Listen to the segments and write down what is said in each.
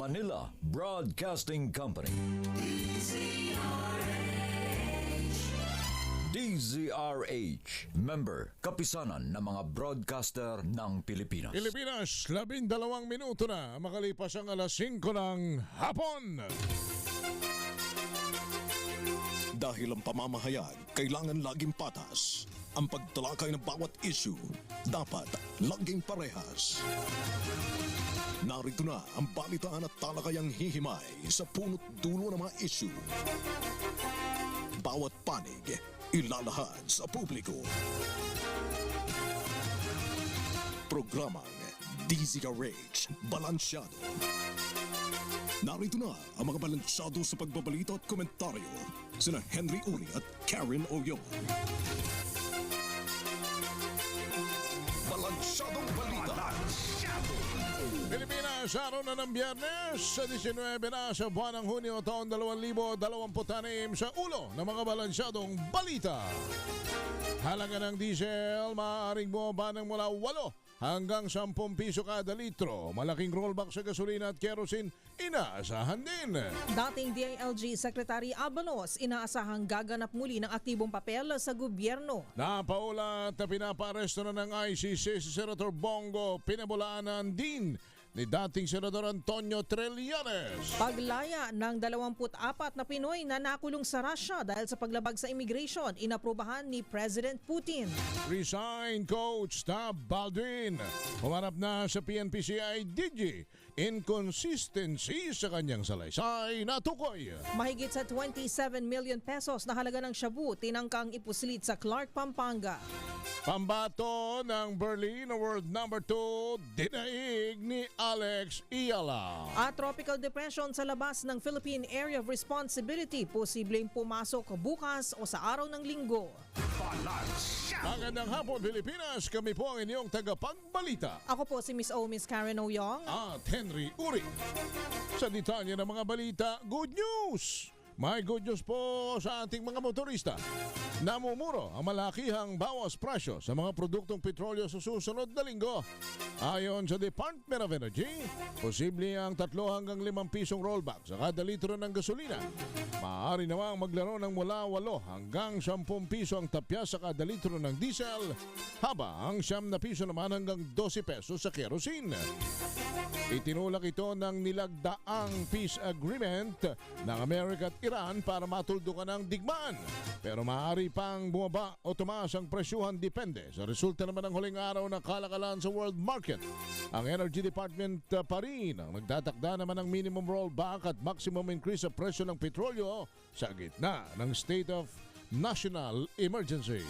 Manila Broadcasting Company. DZRH, member, kapisanan ng mga broadcaster ng Pilipinas. Pilipinas, 12 minuto na makalipas ang alas 5 ng hapon. Dahil ang pamamahayag kailangan laging patas. Ang pagtalakay ng bawat issue dapat laging parehas. Narito na ang balitaan at talakayang hihimay sa punot dulo ng mga issue. Bawat panig ilalahad sa publiko. Programang DZRH Balansyado. Narito na ang mga balansyado sa pagbabalita at komentaryo sina Henry Uri at Karen Oyong. Balansyadong balita. Pilipinas, araw na ng Biyernes sa 19 na sa buwan ng Hunyo taon 2026 sa ulo ng mga balansyadong balita. Halaga ng diesel, maaaring bumaba ng mula 8 hanggang 10 piso kada litro. Malaking rollback sa gasolina at kerosene, inaasahan din. Dating DILG Secretary Abalos, inaasahang gaganap muli ng aktibong papel sa gobyerno. Napaulat na pinapaaresto na ng ICC si Senator Bongo, pinabulaanan din ni dating Senador Antonio Trillanes. Paglaya ng 24 na Pinoy na nakulong sa Russia dahil sa paglabag sa immigration, inaprubahan ni President Putin. Resign Coach Tab Baldwin. Humarap na sa PNP-CIDG. Inconsistency sa kanyang salaysay na tukoy. Mahigit sa 27 million pesos na halaga ng shabu tinangkang ipuslit sa Clark, Pampanga. Pambato ng Berlin World number 2, dinaig ni Alex Iyala. At tropical depression sa labas ng Philippine Area of Responsibility, posibleng pumasok bukas o sa araw ng linggo. Magandang hapon, Pilipinas. Kami po ang inyong tagapagbalita. Ako po si Miss Karen Oyong. At Henry Uri. Sa detalye ng mga balita, good news! May good news po sa ating mga motorista. Namumuro ang malakihang bawas presyo sa mga produktong petrolyo sa susunod na linggo. Ayon sa Department of Energy, posible ang 3 hanggang 5 pisong rollback sa kada litro ng gasolina. Maaari namang maglaro ng mula 8 hanggang 10 piso ang tapya sa kada litro ng diesel, habang 9 na piso naman hanggang 12 pesos sa kerosene. Itinulak ito ng nilagdaang peace agreement ng Amerika at Iran para matuldukan ang digmaan. Pero maaari pang bumaba o tumaas ang presyuhan, depende sa resulta naman ng huling araw ng kalakalan sa world market. Ang Energy Department pa rin ang nagtatakda naman ng minimum rollback at maximum increase sa presyo ng petrolyo sa gitna ng state of national emergency.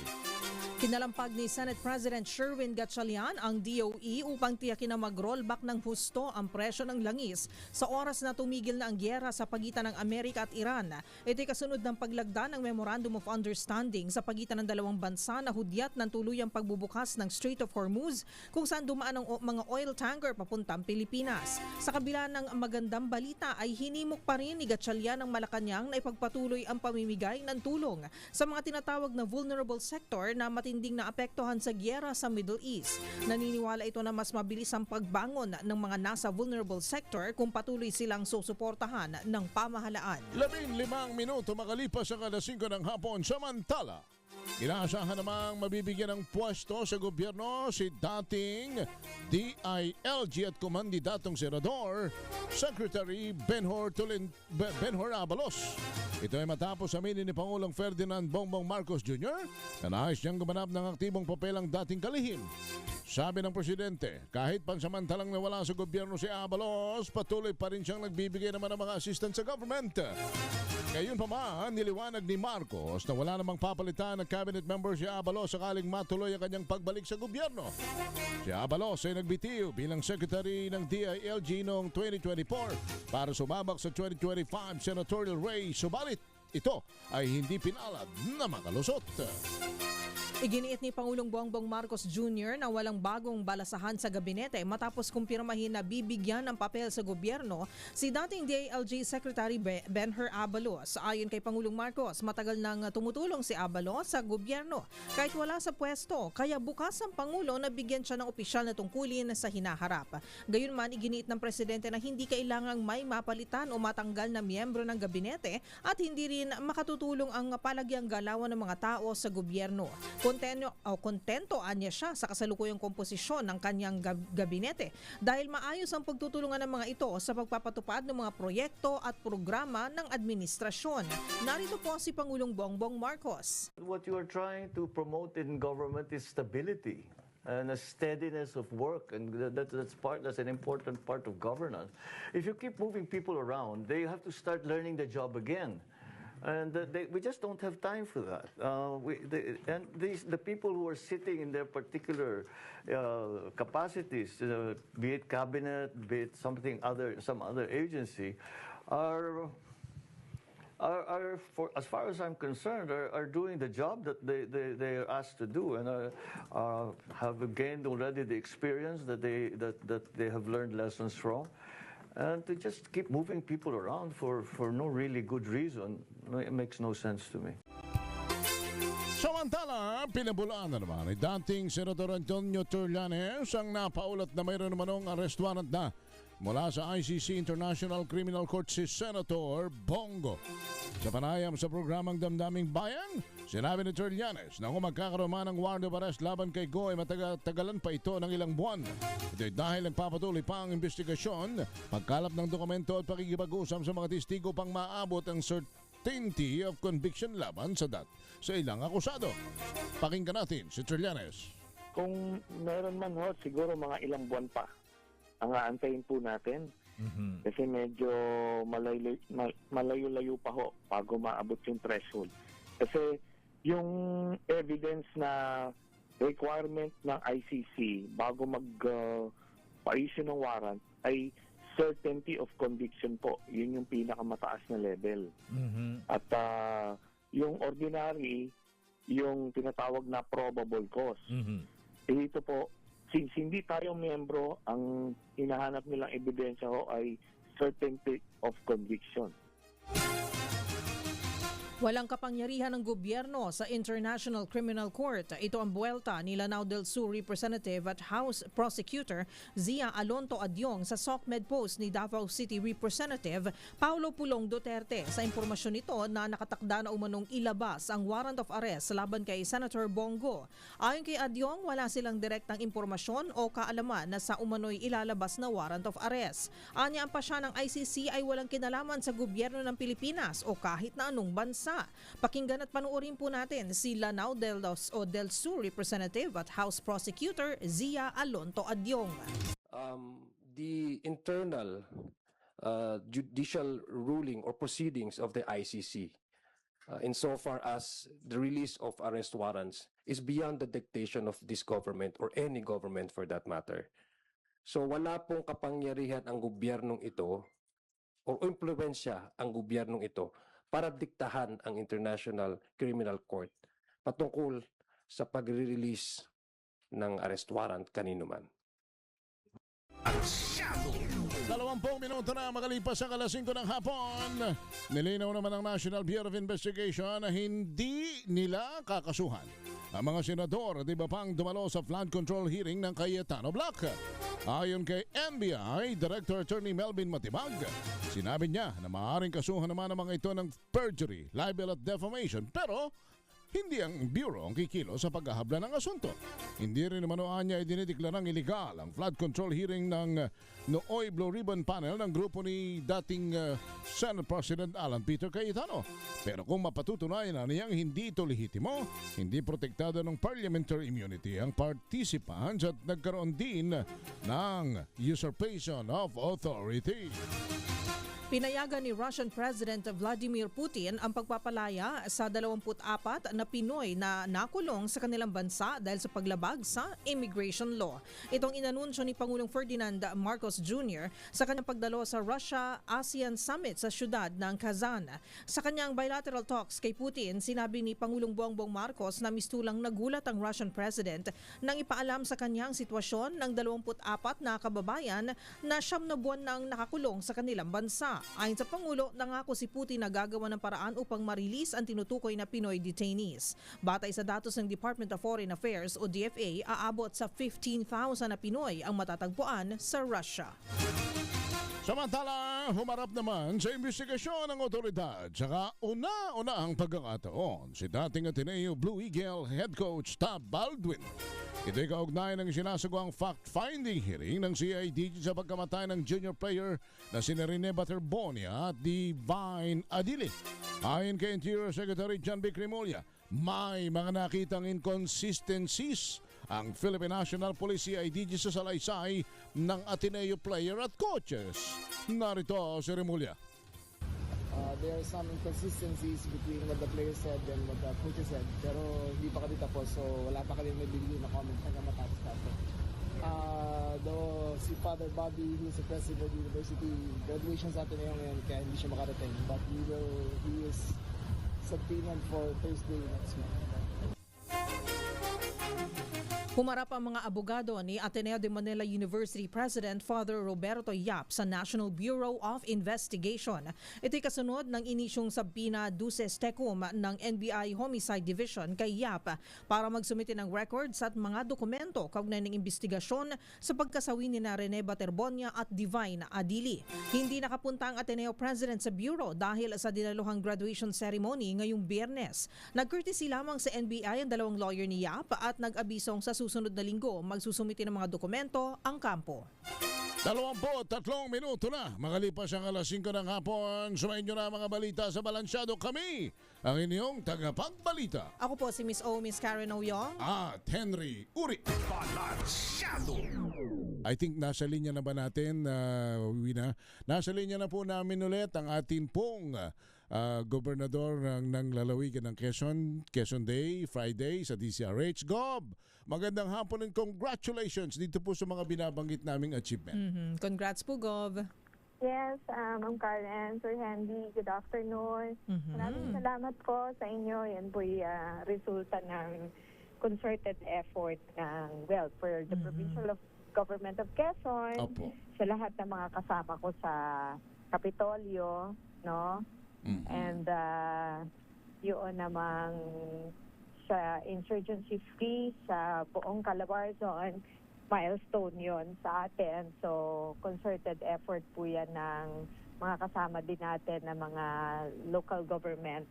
Kinalampag ni Senate President Sherwin Gatchalian ang DOE upang tiyakin na mag-rollback ng husto ang presyo ng langis sa oras na tumigil na ang gyera sa pagitan ng Amerika at Iran. Ito'y kasunod ng paglagda ng Memorandum of Understanding sa pagitan ng dalawang bansa na hudyat ng tuluyang pagbubukas ng Strait of Hormuz, kung saan dumaan ang mga oil tanker papuntang Pilipinas. Sa kabila ng magandang balita ay hinimok pa rin ni Gatchalian ng Malacanang na ipagpatuloy ang pamimigay ng tulong sa mga tinatawag na vulnerable sector na matinding naapektuhan sa gyera sa Middle East. Naniniwala ito na mas mabilis ang pagbangon ng mga nasa vulnerable sector kung patuloy silang susuportahan ng pamahalaan. 15 minuto makalipas ang alas 5 ng hapon. Samantala, inaasahan namang mabibigyan ng pwesto sa gobyerno si dating DILG at kumandidatong senador, Secretary Benhur Abalos. Ito ay matapos aminin ni Pangulong Ferdinand Bongbong Marcos Jr. na nais niyang gumanap ng aktibong papel ang dating kalihim. Sabi ng Presidente, kahit pansamantalang nawala sa gobyerno si Abalos, patuloy pa rin siyang nagbibigay naman ng mga assistance sa government. Ngayon pa man, niliwanag ni Marcos na wala namang papalitan ng cabinet member si Abalos sakaling matuloy ang kanyang pagbalik sa gobyerno. Si Abalos ay nagbitiw bilang Secretary ng DILG noong 2024 para sumabak sa 2025 senatorial race, subalit ito ay hindi pinalad na makalusot. Iginiit ni Pangulong Bongbong Marcos Jr. na walang bagong balasahan sa gabinete matapos kumpirmahin na bibigyan ng papel sa gobyerno si dating DILG Secretary Benher Abalos. Ayon kay Pangulong Marcos, matagal nang tumutulong si Abalos sa gobyerno kahit wala sa pwesto, kaya bukas ang Pangulo na bigyan siya ng opisyal na tungkulin sa hinaharap. Gayunman, iginiit ng Presidente na hindi kailangang may mapalitan o matanggal na miyembro ng gabinete at hindi rin makatutulong ang palagyang galawan ng mga tao sa gobyerno. Kontento anya siya sa kasalukuyang komposisyon ng kanyang gabinete dahil maayos ang pagtutulungan ng mga ito sa pagpapatupad ng mga proyekto at programa ng administrasyon. Narito po si Pangulong Bongbong Marcos. What you are trying to promote in government is stability and a steadiness of work, and that's an important part of governance. If you keep moving people around, they have to start learning the job again. And we just don't have time for that. The people who are sitting in their particular capacities, be it cabinet, be it some other agency, are for, as far as I'm concerned, are doing the job that they are asked to do, and have gained already the experience that they have learned lessons from. And to just keep moving people around for no really good reason, it makes no sense to me. Samantala, pinabulaan na naman ni dating Senador Antonio Trillanes ang napaulat na mayroon namanong arrest warrant na mula sa ICC International Criminal Court si Senator Bongo. Sa panayam sa programang Damdaming Bayan, sinabi ni Trillanes na kung magkakaroon man ng warrant of arrest laban kay Go ay matagalan pa ito ng ilang buwan. Ito'y dahil nagpapatuloy pa ang investigasyon, pagkalap ng dokumento at pakikipag-usap sa mga testigo pang maabot ang certainty of conviction laban sa ilang akusado. Pakinggan natin si Trillanes. Kung meron man ho, siguro mga ilang buwan pa ang aantayin po natin. Kasi medyo malayo-layo pa ho bago maabot yung threshold. Kasi yung evidence na requirement ng ICC bago pa-issue ng warrant ay certainty of conviction po. Yun yung pinakamataas na level. At yung ordinary, yung tinatawag na probable cause. Ito po, since hindi tayo miyembro, ang hinahanap nilang ebidensya ho ay certainty of conviction. Walang kapangyarihan ng gobyerno sa International Criminal Court. Ito ang buwelta ni Lanao del Sur Representative at House Prosecutor Zia Alonto Adyong sa SOCMED post ni Davao City Representative Paulo Pulong Duterte. Sa impormasyon nito na nakatakda na umanong ilabas ang warrant of arrest laban kay Senator Bongo. Ayon kay Adyong, wala silang direktang impormasyon o kaalaman na sa umano'y ilalabas na warrant of arrest. Anya ang pasya ng ICC ay walang kinalaman sa gobyerno ng Pilipinas o kahit na anong bansa. Pakinggan at panuorin po natin si Lanao del Sur Representative at House Prosecutor Zia Alonto Adyong. The internal judicial ruling or proceedings of the ICC insofar as the release of arrest warrants is beyond the dictation of this government or any government for that matter. So wala pong kapangyarihan ang gobyernong ito o impluwensya ang gobyernong ito para diktahan ang International Criminal Court patungkol sa pagre-release ng arrest warrant kanino man. 20 minuto na makalipas ang alas 5 ng hapon. Nilinaw naman ng National Bureau of Investigation na hindi nila kakasuhan ang mga senador at iba pang dumalo sa flood control hearing ng Cayetano Block. Ayon kay NBI Director Attorney Melvin Matibag, sinabi niya na maaaring kasuhan naman ang mga ito ng perjury, libel at defamation, pero hindi ang Bureau ang kikilo sa paghahabla ng asunto. Hindi rin naman niya idinideklarang illegal ang flood control hearing ng Nooy Blue Ribbon Panel ng grupo ni dating Senate President Alan Peter Cayetano. Pero kung mapatutunayan na niyang hindi ito lehitimo, hindi protektado ng parliamentary immunity ang participants at nagkaroon din ng usurpation of authority. Pinayagan ni Russian President Vladimir Putin ang pagpapalaya sa 24 na Pinoy na nakulong sa kanilang bansa dahil sa paglabag sa immigration law. Itong inanunsyo ni Pangulong Ferdinand Marcos Jr. sa kanyang pagdalo sa Russia-ASEAN Summit sa siyudad ng Kazan. Sa kanyang bilateral talks kay Putin, sinabi ni Pangulong Bongbong Marcos na mistulang nagulat ang Russian President nang ipaalam sa kanyang sitwasyon ng 24 na kababayan na 9 na buwan nang nakakulong sa kanilang bansa. Ayon sa Pangulo, nangako si Putin na gagawa ng paraan upang marilis ang tinutukoy na Pinoy detainees. Batay sa datos ng Department of Foreign Affairs o DFA, aabot sa 15,000 na Pinoy ang matatagpuan sa Russia. Samantala, humarap naman sa investigasyon ng otoridad. Saka una ang pagkakataon si dating Ateneo Blue Eagle head coach Tab Baldwin. Ito'y kaugnay ng sinasagawang fact-finding hearing ng CIDG sa pagkamatay ng junior player na si Rene Baterbonia at Divine Adili. Ayon kay Interior Secretary John B. Crimolia, may mga nakitang inconsistencies ang Philippine National Police CIDG sa salaysay ng Ateneo player at coaches. Narito si Remulla. There are some inconsistencies between what the player said and what the coach said. Pero hindi pa kami tapos, so wala pa kami may bigay na comment hanggang matapos natin. Though si Father Bobby, who's the president of the university, graduation sa atin ngayon kaya hindi siya makarating. But he is subpoenaed for Thursday next week. Humarap ang mga abogado ni Ateneo de Manila University President Father Roberto Yap sa National Bureau of Investigation. Ito'y kasunod ng inisyong sabina duces tecum ng NBI Homicide Division kay Yap para magsumite ng records at mga dokumento kaugnay ng investigasyon sa pagkasawi ni Rene Baterbonia at Divine Adili. Hindi nakapunta ang Ateneo President sa Bureau dahil sa dinaluhang graduation ceremony ngayong Biyernes. Nag-courtesy lamang sa NBI ang dalawang lawyer ni Yap at nag-abisong sa susunod na linggo magsusumite ng mga dokumento ang kampo. 23 minuto na makalipas ang alas 5 ng hapon. Sumayin nyo na mga balita sa Balansyado. Kami ang inyong tagapagbalita. Ako po si Miss Miss Karen Oyong. At Henry Uri. Balansyado! I think nasa linya na ba natin, Wina? Nasa linya na po namin ulit ang atin pong gobernador ng lalawigan ng Quezon Day, Friday sa DCRH. Gob, magandang hapon and congratulations dito po sa mga binabanggit naming achievement. Congrats po, Gov. Yes, Ma'am Karen, Sir Henry, good afternoon. Maraming salamat po sa inyo. Yan po yung resulta ng concerted effort ng, for the Provincial Government of Quezon, Opo. sa lahat ng mga kasama ko sa Kapitolyo, no? And yun namang sa insurgency free sa buong Calabarzon, milestone yon sa atin. So concerted effort po yan ng mga kasama din natin ng mga local government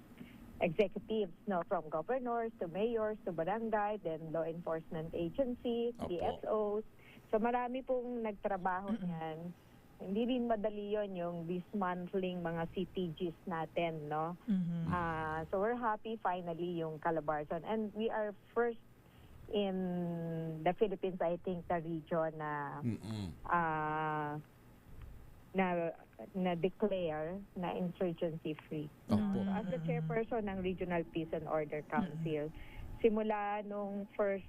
executives, no, from governors to mayors to barangay, then law enforcement agencies, Opo. DSOs. So marami pong nagtrabaho niyan. Hindi rin madali yon yung dismantling mga CTGs natin, no? So we're happy finally yung Calabarzon. And we are first in the Philippines, I think, the region na declare na insurgency free. Opo. As the chairperson ng Regional Peace and Order Council, simula nung first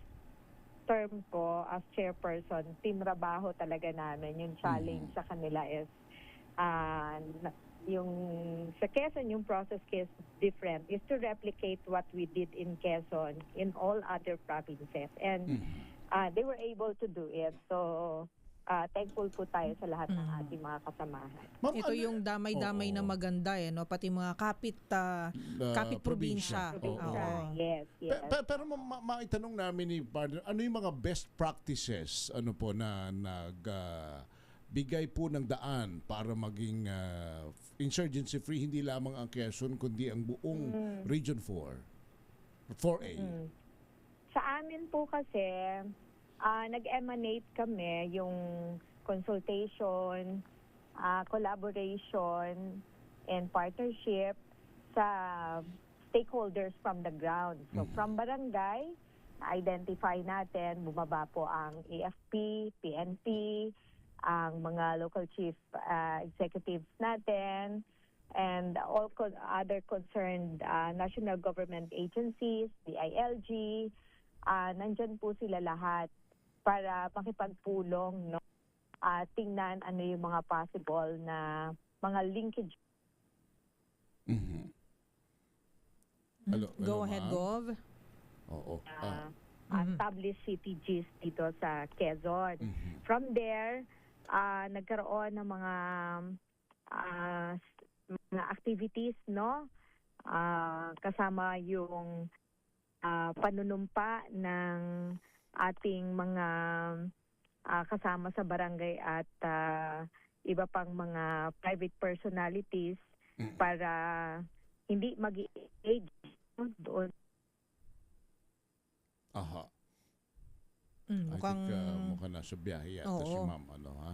term ko as chairperson, team trabaho talaga namin. Yung challenge sa kanila is yung sa Quezon, yung process is different, is to replicate what we did in Quezon in all other provinces. And they were able to do it. So thankful po tayo sa lahat ng ating mga kasamahan. Ma'am, Ito yung damay-damay na maganda no, pati mga kapit probinsya. Oo. Yes. Pero maitanong namin ni partner, ano yung mga best practices po na nagbigay po ng daan para maging insurgency free hindi lamang ang Quezon kundi ang buong Region 4A? Sa amin po kasi nag-emanate kami yung consultation, collaboration, and partnership sa stakeholders from the ground. So from barangay, identify natin, bumaba po ang AFP, PNP, ang mga local chief executives natin, and all other concerned national government agencies, the ILG, nandyan po sila lahat para makipagpulong, no? Tingnan ano yung mga possible na mga linkage. Hello, Go ahead, ma'am. Gov. Oo. Established CTGs dito sa Quezon. From there, nagkaroon ng mga activities, no? Kasama yung panunumpa ng ating mga kasama sa barangay at iba pang mga private personalities para hindi mag-age doon. Aha. Mukhang... I think mukhang nasa biyahe yata si Oo. ma'am. Ano, ha?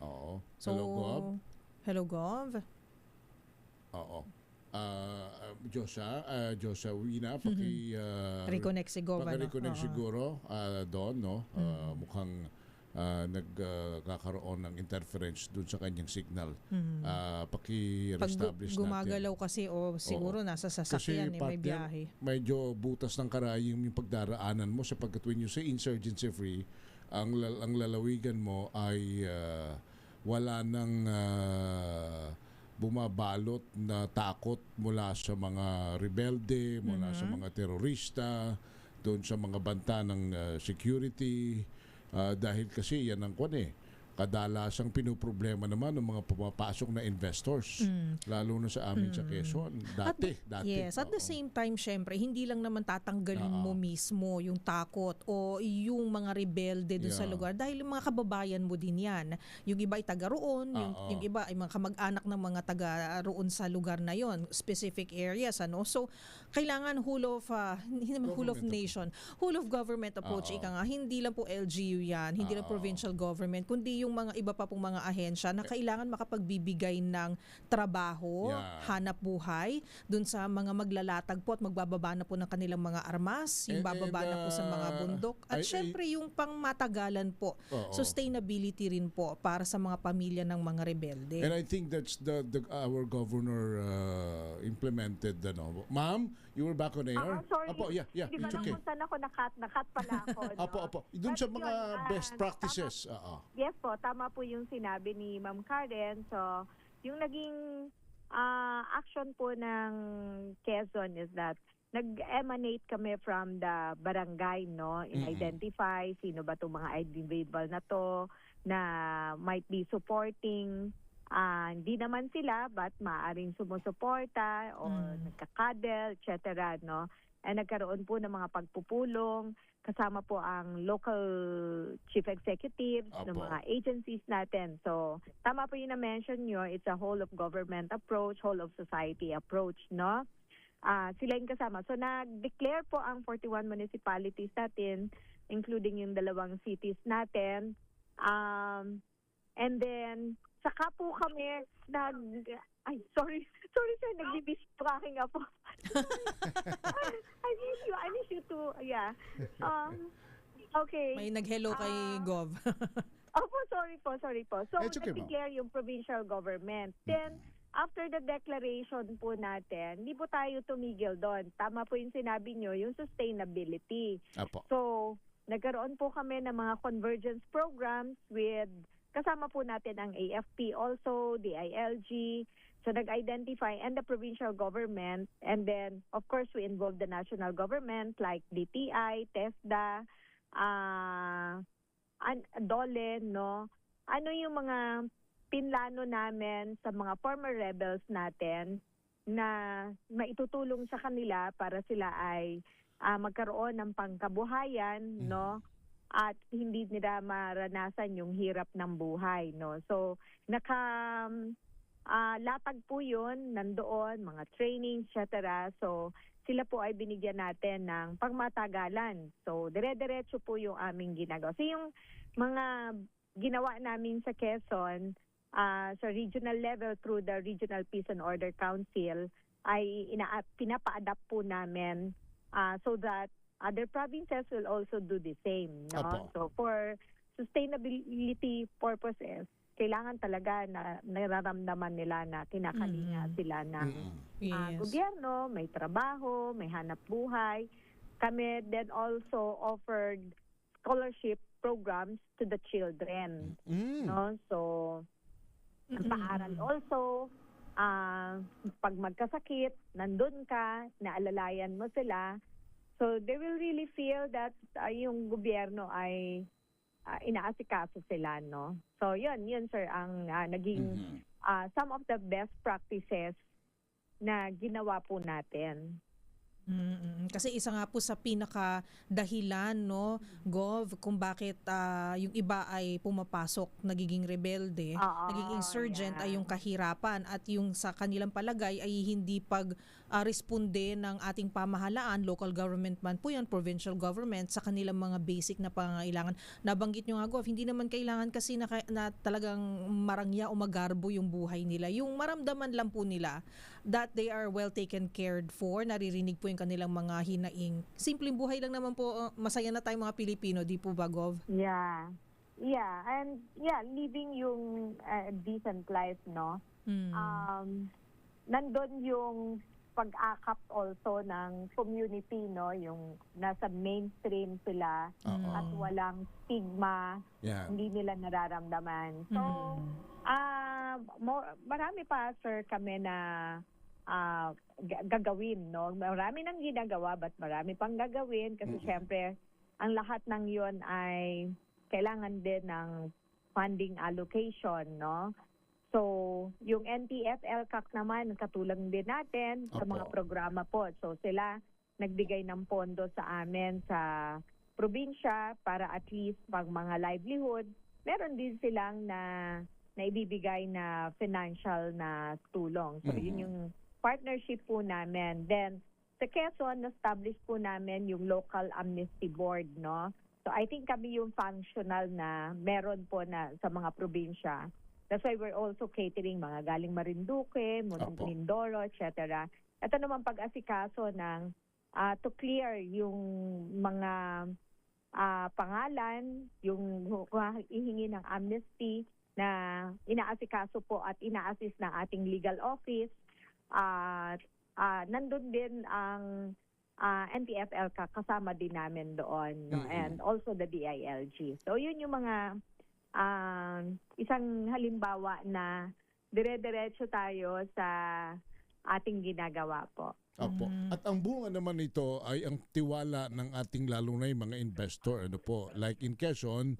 Oo. So, Hello, Gov. Hello, Gov. Oo. Josa Wina, Reconnect si Gov. Paki-reconnect siguro doon, no? Mukhang nagkakaroon ng interference doon sa kanyang signal. Pag Paki-reestablish gumagalaw natin. kasi siguro nasa sasakyan, may partner, biyahe. medyo butas ng karayom yung pagdaraanan mo sapagkat when you say insurgency free, ang lalawigan mo ay wala nang bumabalot na takot mula sa mga rebelde, mula sa mga terorista, doon sa mga banta ng security, dahil kasi yan ang kadalasang pinoproblema naman ng mga pumapasok na investors, lalo na sa amin sa Quezon. Dati. Yes, at the same time, syempre, hindi lang naman tatanggalin mo mismo yung takot o yung mga rebelde doon sa lugar dahil yung mga kababayan mo din yan. Yung iba ay taga roon, yung iba ay mga kamag-anak ng mga taga roon sa lugar na yon, specific areas. So, kailangan whole of nation, whole of government approach. Ika nga, hindi lang po LGU yan, hindi lang provincial government, kundi yung mga iba pa pong mga ahensya na kailangan makapagbibigay ng trabaho, hanap buhay dun sa mga maglalatag po at magbababa na po ng kanilang mga armas, yung bababa na po sa mga bundok. At syempre yung pangmatagalan po, sustainability rin po para sa mga pamilya ng mga rebelde. And I think that's our governor implemented. Ma'am, you were back on air? Sorry. Apo, yeah, Di ba it's okay. naman ako nakat pala ako. No? Apo. Doon sa But mga yun, best practices. Yes po, tama po yung sinabi ni Ma'am Karen. So, yung naging action po ng Quezon is that nag-emanate kami from the barangay, no? In-identify sino ba itong mga individual na to na might be supporting. Hindi naman sila, but maaaring sumusuporta o nagkakadel, etc. No? And nagkaroon po ng mga pagpupulong, kasama po ang local chief executives ng mga agencies natin. So, tama po yung na-mention nyo, it's a whole of government approach, whole of society approach, no? Sila yung kasama. So, nag-declare po ang 41 municipalities natin, including yung 2 cities natin. And then, saka po kami sorry sir, nagbibis-tracking ako. I miss you too. Yeah. Okay. May nag-hello kay Gov. Sorry po. So, It's okay, nag-declare yung provincial government. Then, after the declaration po natin, hindi po tayo tumigil doon. Tama po yung sinabi nyo, yung sustainability. Apo. So, nagkaroon po kami ng mga convergence programs with kasama po natin ang AFP also, the ILG. So nag-identify and the provincial government, and then of course we involve the national government like DTI, TESDA, DOLE, no? Ano yung mga pinlano namin sa mga former rebels natin na maitutulong sa kanila para sila ay magkaroon ng pangkabuhayan, no? At hindi nila maranasan yung hirap ng buhay, no? So, latag po yun, nandoon, mga training, etc. So, sila po ay binigyan natin ng pagmatagalan. So, dire-diretso po yung aming ginagawa. So, yung mga ginawa namin sa Quezon, sa regional level through the Regional Peace and Order Council, ay pinapa-adapt po namin so that other provinces will also do the same, no? Apo. So for sustainability purposes, kailangan talaga na nararamdaman nila na kinakalinga sila ng Yes. gobyerno, may trabaho, may hanap buhay. Kami then also offered scholarship programs to the children. No? So, ang paaral also, pag magkasakit, nandun ka, naalalayan mo sila. So, they will really feel that yung gobyerno ay inaasikaso sila, no? So, yun sir, ang naging some of the best practices na ginawa po natin. Kasi isa nga po sa pinaka dahilan, no, Gov, kung bakit yung iba ay pumapasok, nagiging rebelde, nagiging insurgent ay yung kahirapan at yung sa kanilang palagay ay hindi responde ng ating pamahalaan, local government man po yan, provincial government, sa kanilang mga basic na pangangailangan. Nabanggit nyo nga, Gov, hindi naman kailangan kasi na talagang marangya o magarbo yung buhay nila. Yung maramdaman lang po nila that they are well taken cared for, naririnig po yung kanilang mga hinaing. Simpleng buhay lang naman po, masaya na tayong mga Pilipino, di po ba, Gov? Yeah. And living yung decent life, no? Nandun yung pag-akap also ng community, no? Yung nasa mainstream sila at walang stigma, hindi nila nararamdaman. So, marami pa, sir, kami na gagawin, no? Marami nang ginagawa, but marami pang gagawin kasi syempre, ang lahat ng yon ay kailangan din ng funding allocation, no? So, yung NTF-LCAC naman, katulong din natin sa mga programa po. So, sila nagbigay ng pondo sa amin sa probinsya para at least pag mga livelihood, meron din silang naibibigay na financial na tulong. So, yun yung partnership po namin. Then, sa Quezon, na-establish po namin yung local amnesty board, no? So, I think kami yung functional na meron po na sa mga probinsya. That's why we're also catering mga galing Marinduque, Mindoro, etc. Ito naman pag-asikaso ng to clear yung mga pangalan, yung ihingi ng amnesty na inaasikaso po at ina-assist ng ating legal office. Nandun din ang NTF-LCAC, kasama din namin doon, no? And also the DILG. So yun yung mga isang halimbawa na dire-diretso tayo sa ating ginagawa po. Opo. At ang bunga naman nito ay ang tiwala ng ating lalo na yung mga investor. Ano po? Like in Quezon,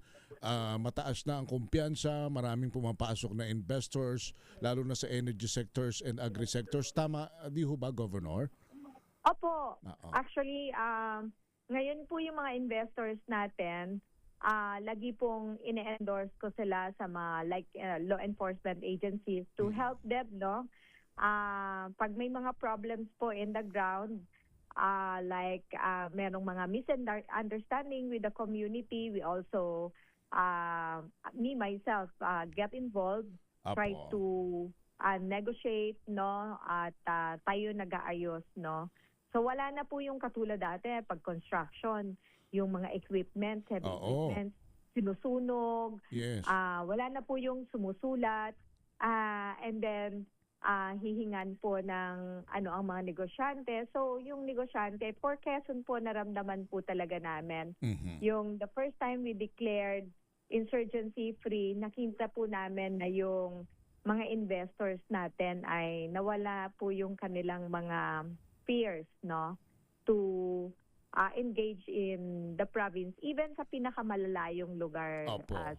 mataas na ang kumpiyansa, maraming pumapasok na investors, lalo na sa energy sectors and agri sectors. Tama, di ho ba, Governor? Opo. Actually, ngayon po yung mga investors natin, lagi pong ine-endorse ko sila sa mga law enforcement agencies to help them, no? Pag may mga problems po in the ground, merong mga misunderstanding with the community, we also, me myself, get involved, try to negotiate, no? At tayo nag-aayos, no? So wala na po yung katulad dati pag construction, yung mga equipment, heavy equipment, sinusunog. Yes. Wala na po yung sumusulat. And then, hihingan po ng ang mga negosyante. So, yung negosyante, for Quezon po, naramdaman po talaga namin. Yung the first time we declared insurgency-free, nakita po namin na yung mga investors natin ay nawala po yung kanilang mga fears, no? To engage in the province, even sa pinakamalalayong lugar,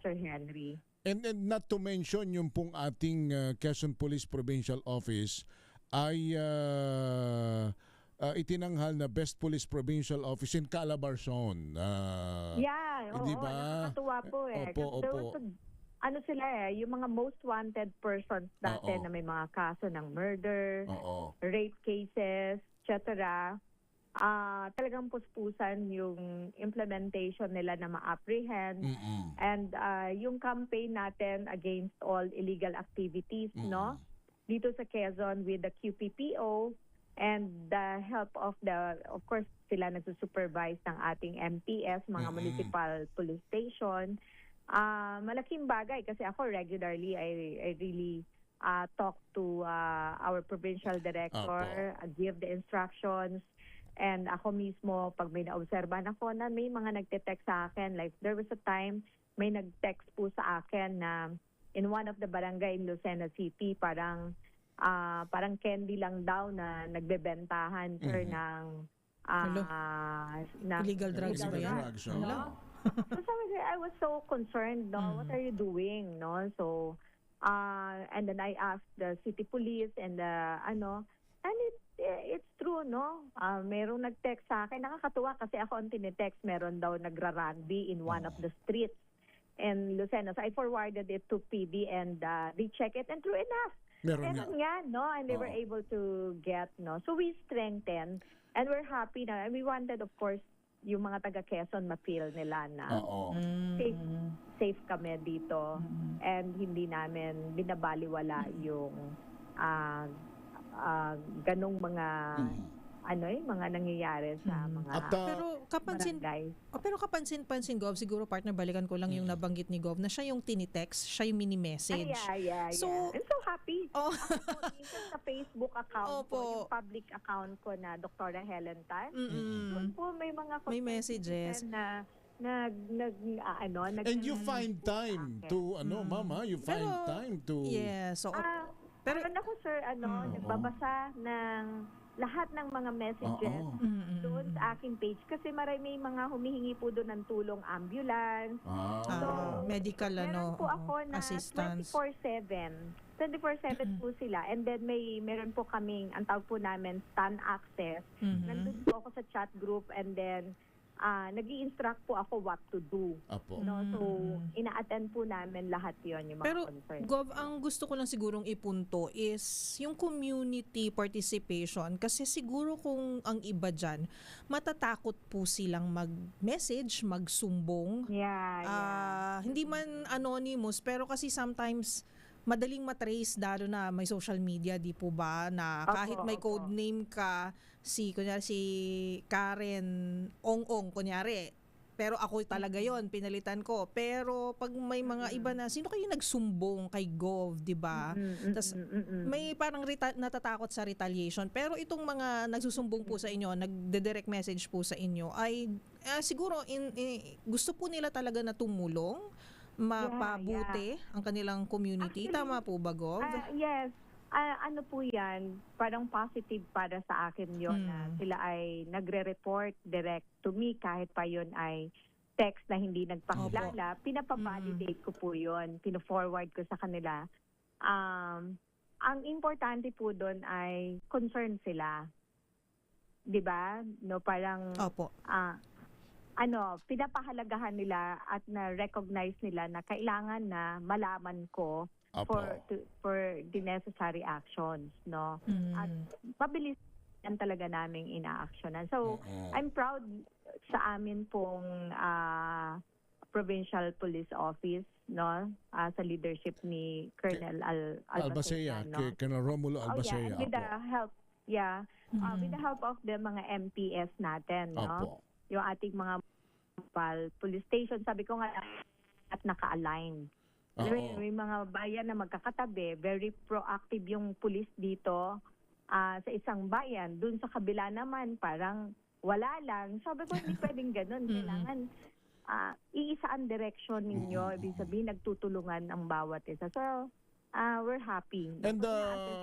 Sir Henry. And not to mention yung pong ating Quezon Police Provincial Office ay itinanghal na Best Police Provincial Office in Calabarzon. Di ba? Nakakatuwa po eh. Opo. Sila yung mga most wanted persons dati na may mga kaso ng murder, rape cases, etc. Talagang puspusan yung implementation nila na ma-apprehend. And yung campaign natin against all illegal activities, no? Dito sa Quezon with the QPPO and the help of course, sila nagsusupervise ng ating MPS, mga municipal police station. malaking bagay kasi ako regularly I really talk to our provincial director, give the instructions, and ako mismo pag may naobserbahan ako na may mga nagte-text sa akin, like there was a time may nag-text po sa akin na in one of the barangay in Lucena City, parang candy lang daw na nagbebentahan sir ng Illegal drugs ba yan? Drugs, no? So sabi ko, I was so concerned, no? What are you doing, no? So, and then I asked the city police and and it's true, no? Merong nag-text sa akin. Nakakatuwa kasi ako ang tinitext, meron daw nagra-rugby in one of the streets in Lucena. So I forwarded it to PD and they check it, and true enough. Meron nga, no? And they were able to get, no? So we strengthened and we're happy na. And we wanted, of course, yung mga taga Quezon ma-feel nila na safe kami dito and hindi namin binabaliwala yung ganong mga mga nangyayari sa mga pero kapansin Gov, siguro partner, balikan ko lang yung nabanggit ni Gov na siya yung tinitext, siya yung mini-message. So, I'm so happy. Ako sa Facebook account ko, yung public account ko na Dr. Helen Tan. Doon po may mga may messages na and you find time to mama, you find time to so pero ako sir nagbabasa ng lahat ng mga messages doon sa aking page kasi may mga humihingi po doon ng tulong ambulance. Medical meron po ako na assistance. 24/7 po sila, and then meron po kaming ang tawag po namin Stan Access. Nandun po ako sa chat group, and then nag-i-instruct po ako what to do. No? So, ina-attend po namin lahat yon yung mga pero, concerns. Gov, ang gusto ko lang sigurong ipunto is yung community participation. Kasi siguro kung ang iba dyan, matatakot po silang mag-message, magsumbong. Hindi man anonymous, pero kasi sometimes madaling matrace lalo na may social media, di po ba, na kahit may code name ka, kunyari si Karen Ong, kunyari, pero ako talaga yon, pinalitan ko. Pero pag may mga iba na, sino kayo nagsumbong kay Gov, di ba? Tas may parang natatakot sa retaliation. Pero itong mga nagsusumbong po sa inyo, nagde-direct message po sa inyo, ay siguro gusto po nila talaga na tumulong, mapabuti ang kanilang community. Actually, tama po ba, Gov? Yes. Ano po yan, parang positive para sa akin yun na sila ay nagre-report direct to me kahit pa yun ay text na hindi nagpakilala. Pinapavalidate ko po yun, pina-forward ko sa kanila. Ang importante po doon ay concern sila. 'Di ba? No, parang pinapahalagahan nila at na-recognize nila na kailangan na malaman ko for the necessary actions, no? At mabilis yan talaga naming ina-actionan. So, I'm proud sa amin pong Provincial Police Office, no? Sa leadership ni Colonel Albacea, no? Colonel Romulo Albacea. With the help, with the help of the mga MPS natin, no? Yung ating mga police station, sabi ko nga at naka-align. May mga bayan na magkakatabi, very proactive yung police dito sa isang bayan. Doon sa kabila naman, parang wala lang. Sabi ko, hindi pwedeng ganun. Kailangan iisa ang direction ninyo. Ibig sabihin, nagtutulungan ang bawat isa. So, we're happy. And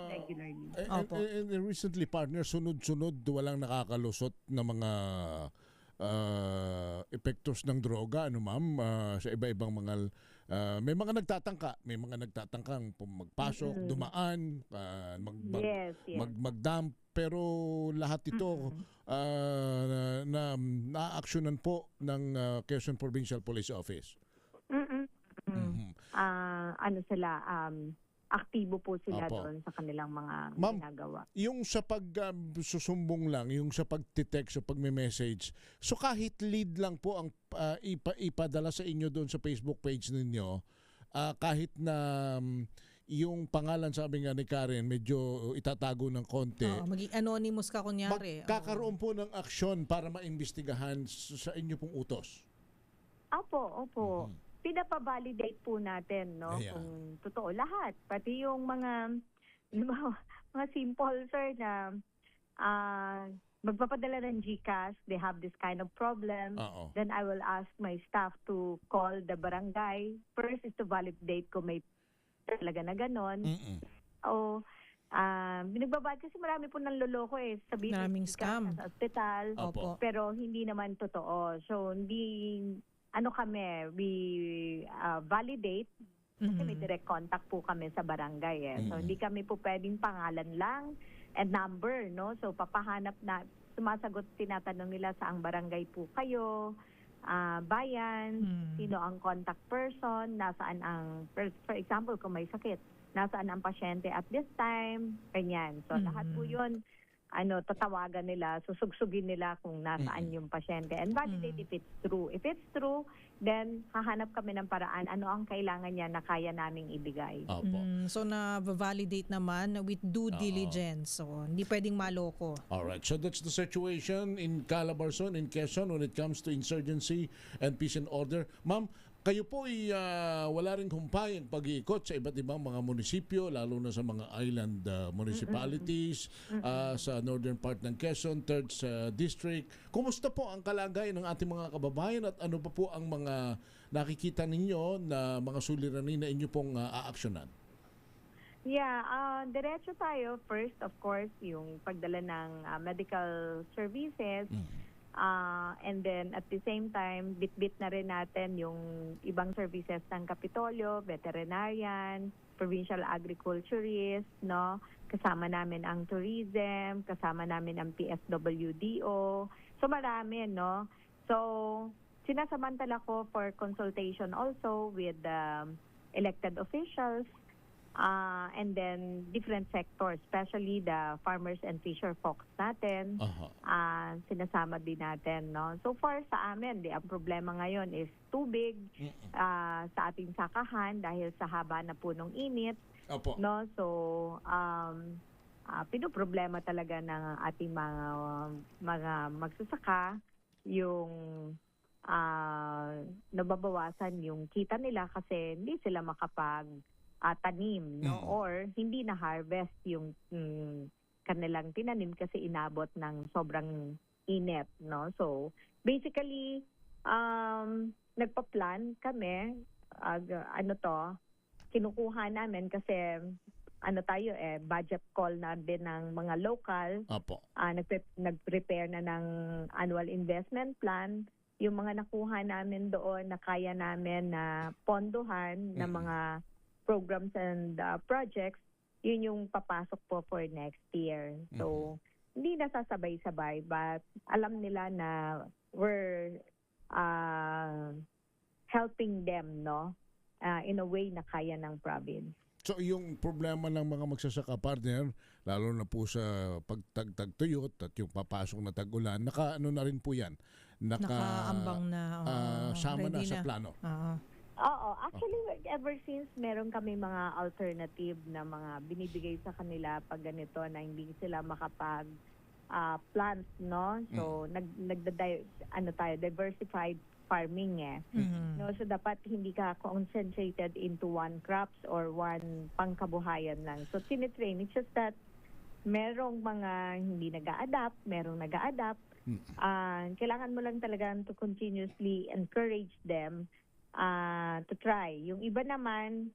regularly. And recently, partner, sunod-sunod, walang nakakalusot na mga epektos ng droga, ma'am, sa iba-ibang mga may mga nagtatangkang magpasok, dumaan, mag-dump, pero lahat ito na-actionan po ng Quezon Provincial Police Office. Aktibo po sila doon sa kanilang mga ginagawa. Yung sa pagsusumbong lang, yung sa pagtitext o pagme-message, so kahit lead lang po ang ipadala sa inyo doon sa Facebook page ninyo, kahit na yung pangalan, sabi nga ni Karen, medyo itatago ng konti. Maging anonymous ka kunyari. Magkakaroon po ng aksyon para maimbestigahan sa inyo pong utos. Opo. pinapavalidate po natin, no? Ayan. Kung totoo lahat. Pati yung mga mga simple, sir, na magpapadala ng GCash, they have this kind of problem. Oo. Then I will ask my staff to call the barangay. First is to validate kung may talaga na ganon. O, binagbabad kasi marami po ng loloko sabihin Maraming scam. sa ospital. Opo. Pero hindi naman totoo. So, hindi, kami, we validate. Kasi may direct contact po kami sa barangay. So, hindi kami po pwedeng pangalan lang and number, no? So, papahanap na, sumasagot, tinatanong nila saang barangay po kayo, bayan, sino ang contact person, nasaan ang, for example, kung may sakit, nasaan ang pasyente at this time, ganyan. So, lahat po yun, tatawagan nila, susugsugin nila kung nasaan yung pasyente and validate if it's true. If it's true, then hahanap kami ng paraan ano ang kailangan niya na kaya naming ibigay. Opo. So na-validate naman with due diligence. So hindi pwedeng maloko. Alright, so that's the situation in Calabarzon, in Quezon, when it comes to insurgency and peace and order. Ma'am, kayo po ay wala rin humpayang pag-iikot sa iba't ibang mga munisipyo, lalo na sa mga island municipalities, sa northern part ng Quezon, 3rd District. Kumusta po ang kalagayan ng ating mga kababayan at ano pa po ang mga nakikita ninyo na mga suliranin na inyo pong aaksyonan? Yeah, diretso tayo. First, of course, yung pagdala ng medical services. And then at the same time, bit-bit na rin natin yung ibang services ng Kapitolyo, veterinarian, provincial agriculturist, no? Kasama namin ang tourism, kasama namin ang PSWDO. So marami, no? So sinasamantala ko for consultation also with elected officials, and then different sectors, especially the farmers and fisher folks natin, sinasama din natin, no? So far sa amin, ang problema ngayon is tubig sa ating sakahan dahil sa haba na po ng init. Opo. No? So, pinoproblema talaga ng ating mga magsasaka yung nababawasan yung kita nila kasi hindi sila tanim, no? Or hindi na harvest yung kanilang tinanim kasi inabot ng sobrang init, no? So basically nagpa-plan kami, kinukuha namin kasi tayo budget call na din ng mga local. Opo. Nag-prepare na ng annual investment plan. Yung mga nakuha namin doon na kaya namin na pondohan ng mga programs and projects, yun yung papasok po for next year. So, hindi nasasabay-sabay, but alam nila na we're helping them, no? In a way na kaya ng province. So yung problema ng mga magsasaka, partner, lalo na po sa pagtagtuyot at yung papasok na tag-ulan, na rin po yan. Nakaambang na. Sama na sa plano. Oo. Actually, ever since meron kami mga alternative na mga binibigay sa kanila pag ganito na hindi sila makapag plant, no? So, diversified farming No? So, dapat hindi ka concentrated into one crops or one pangkabuhayan lang. So, tinitrain. It's just that merong mga hindi nag-a-adapt, merong nag-a-adapt. Kailangan mo lang talaga to continuously encourage them to try. Yung iba naman,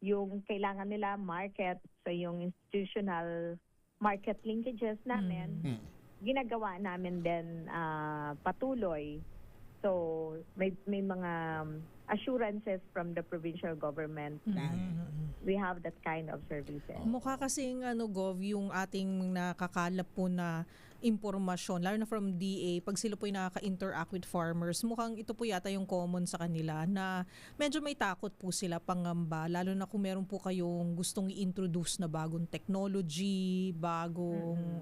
yung kailangan nila market, so yung institutional market linkages namin, ginagawa namin din patuloy. So may mga assurances from the provincial government that we have that kind of services. Mukha kasing Gov, yung ating nakakalap po na impormasyon, lalo na from DA, pag sila po yung nakaka-interact with farmers, mukhang ito po yata yung common sa kanila na medyo may takot po sila, pangamba, lalo na kung meron po kayong gustong i-introduce na bagong technology, bagong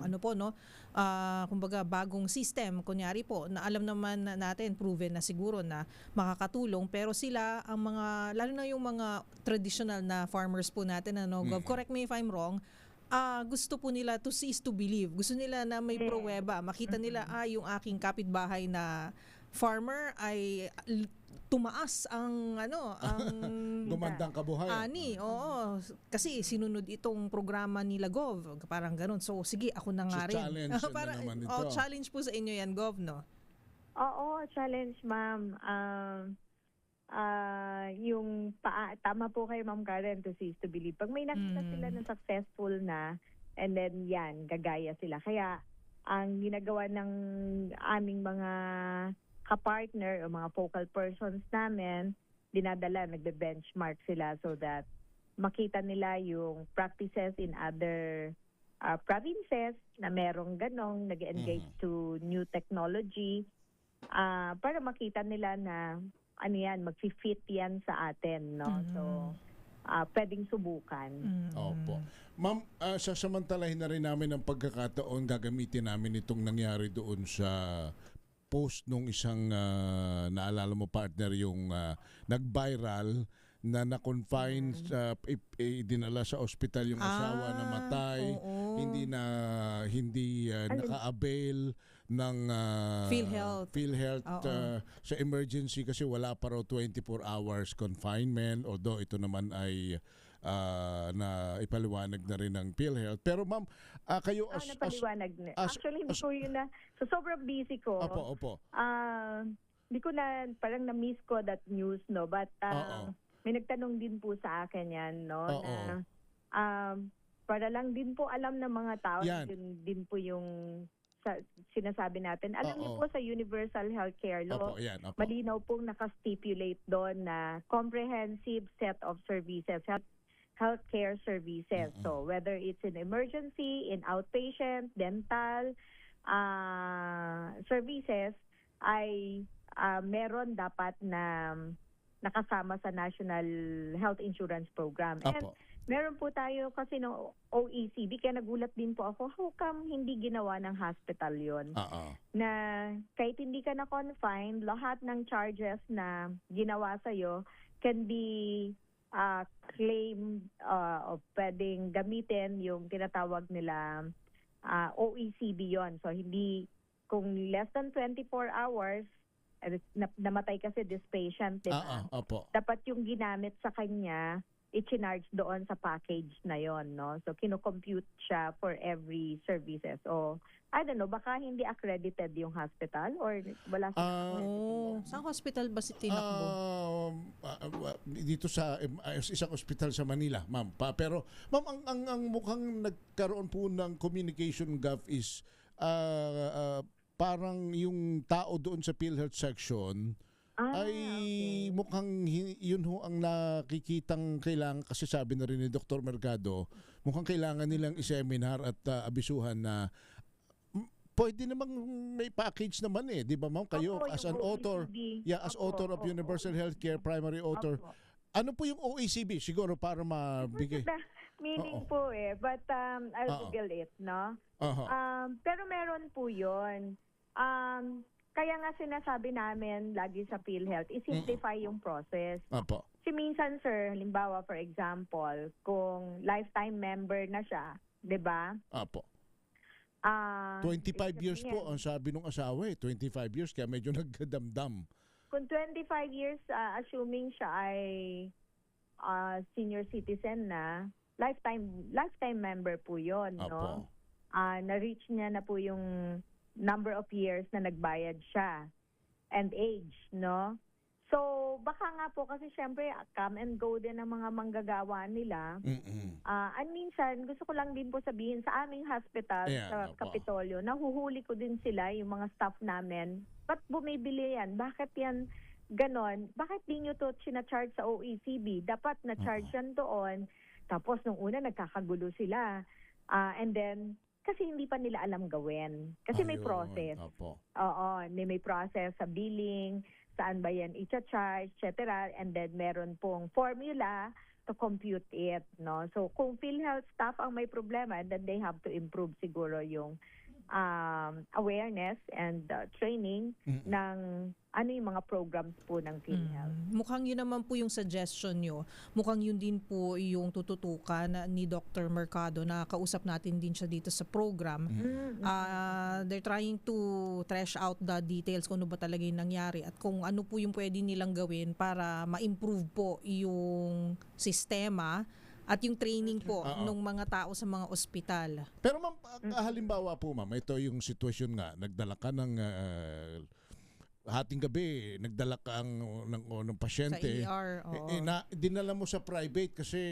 kumbaga bagong system, kunyari po, na alam naman natin, proven na siguro na makakatulong, pero sila, ang mga, lalo na yung mga traditional na farmers po natin, Gov, correct me if I'm wrong, gusto po nila to see is to believe. Gusto nila na may pruweba. Makita nila, yung aking kapitbahay na farmer ay tumaas ang Gumandang kabuhayan. oo. Kasi sinunod itong programa ni Gov, parang ganun. So sige, ako na nga So, rin. challenge na naman ito. Challenge po sa inyo yan, Gov, no? Oo, challenge, ma'am. Tama po kayo, Ma'am Karen, to see is to believe. Pag may nakita sila na successful na, and then yan, gagaya sila. Kaya, ang ginagawa ng aming mga kapartner o mga focal persons namin, dinadala, nagbe-benchmark sila so that makita nila yung practices in other provinces na merong ganong, nag-engage to new technology, para makita nila na mag-fit yan sa atin, no? So, pwedeng subukan. Opo. Ma'am, sasamantalahin na rin namin ang pagkakataon, gagamitin namin itong nangyari doon sa post nung isang naalala mo, partner, yung nag-viral na na-confine, dinala sa ospital yung asawa na matay, hindi naka-avail ng PhilHealth sa emergency kasi wala pa raw 24 hours confinement, although ito naman ay na ipaliwanag na rin ng PhilHealth. Pero ma'am, kayo napaliwanag na. Actually, hindi ko yun na, so sobrang busy ko. Opo. Hindi ko na, parang na-miss ko that news, no? But may nagtanong din po sa akin yan, no? Na, para lang din po alam ng mga tao, yun din po yung sinasabi natin. Alam niyo po sa Universal Healthcare Law, malinaw pong nakastipulate doon na comprehensive set of services, healthcare services. So whether it's in emergency, in outpatient, dental services, ay meron dapat na nakasama sa National Health Insurance Program. And meron po tayo kasi ng OECD, kaya nagulat din po ako, how come hindi ginawa ng hospital yon? Na kahit hindi ka na-confined, lahat ng charges na ginawa sa'yo can be claimed o pwedeng gamitin yung tinatawag nila OECD yon. So hindi, kung less than 24 hours, namatay kasi this patient, diba? Dapat yung ginamit sa kanya, i-charge doon sa package na yon, no? So, kino-compute siya for every services. O, I don't know, baka hindi accredited yung hospital or wala Saan hospital ba si tinakbo? Dito sa isang hospital sa Manila, ma'am. Pero, ma'am, ang mukhang nagkaroon po ng communication gap is parang yung tao doon sa PhilHealth section ay mukhang yun ho ang nakikitang kailangan, kasi sabi na rin ni Dr. Mercado, mukhang kailangan nilang i-seminar at abisuhan na pwede namang may package naman di ba ma'am? Kayo as an author, as author of Universal Healthcare, primary author. Ano po yung OECB? Siguro para mabigay. Meaning po but I'll Google it, no? Pero meron po yun. Kaya nga sinasabi namin lagi sa PhilHealth, i-simplify yung process. Kasi minsan, sir, halimbawa, for example, kung lifetime member na siya, di ba? 25 years po ang sabi ng asawa 25 years, kaya medyo nagdamdam. Kung 25 years, assuming siya ay senior citizen na, lifetime member po yun, no? Na-reach niya na po yung number of years na nagbayad siya and age, no? So, baka nga po kasi syempre come and go din ang mga manggagawa nila. And minsan, gusto ko lang din po sabihin sa aming hospital sa Kapitolyo, nahuhuli ko din sila, yung mga staff namin. Ba't bumibili yan? Bakit yan ganon? Bakit di nyo to sinacharge sa OECD? Dapat na-charge yan doon. Tapos nung una, nagkakagulo sila. And then, kasi hindi pa nila alam gawin. Kasi may process. May process sa billing, saan ba yan i-charge, etc. And then meron pong formula to compute it, no? So kung PhilHealth staff ang may problema, then they have to improve siguro yung awareness and training ng ano yung mga programs po ng PhilHealth. Mukhang yun naman po yung suggestion nyo. Mukhang yun din po yung tututukan ni Dr. Mercado na kausap natin din siya dito sa program. They're trying to thresh out the details kung ano ba talaga yung nangyari at kung ano po yung pwede nilang gawin para ma-improve po yung sistema at yung training po ng mga tao sa mga ospital. Pero ma'am, halimbawa po ma'am, ito yung sitwasyon nga, nagdala ka ng hating gabi, nagdala ka ng pasyente. Sa ER, dinala mo sa private kasi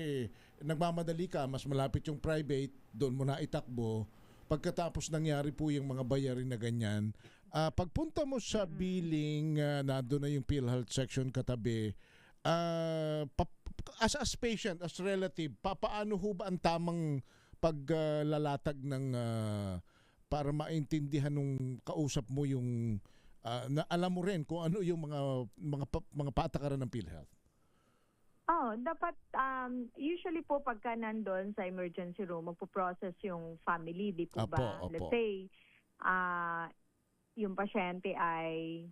nagmamadali ka, mas malapit yung private, doon mo na itakbo. Pagkatapos nangyari po yung mga bayarin na ganyan, pagpunta mo sa billing, nandun na yung PhilHealth section katabi, as patient, as relative, paano ho ba ang tamang paglalatag ng para maintindihan nung kausap mo yung na alam mo rin kung ano yung mga patakaran ng PhilHealth? Dapat usually po pagka nandun sa emergency room, magpo-process yung family, di po ba? Opo. Let's say, yung pasyente ay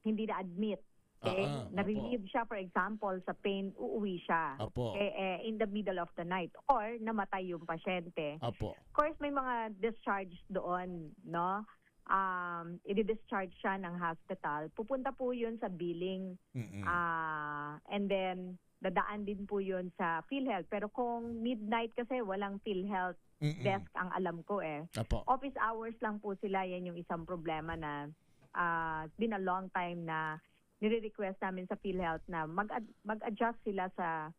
hindi na-admit. Okay? Na-relieve siya, for example, sa pain, uuwi siya. In the middle of the night. Or namatay yung pasyente. Of course, may mga discharge doon, no? I-discharge siya ng hospital. Pupunta po yun sa billing. And then, dadaan din po yun sa PhilHealth. Pero kung midnight kasi, walang PhilHealth desk ang alam ko eh. Office hours lang po sila. Yan yung isang problema na it's been a long time na nire-request namin sa PhilHealth na mag-adjust sila sa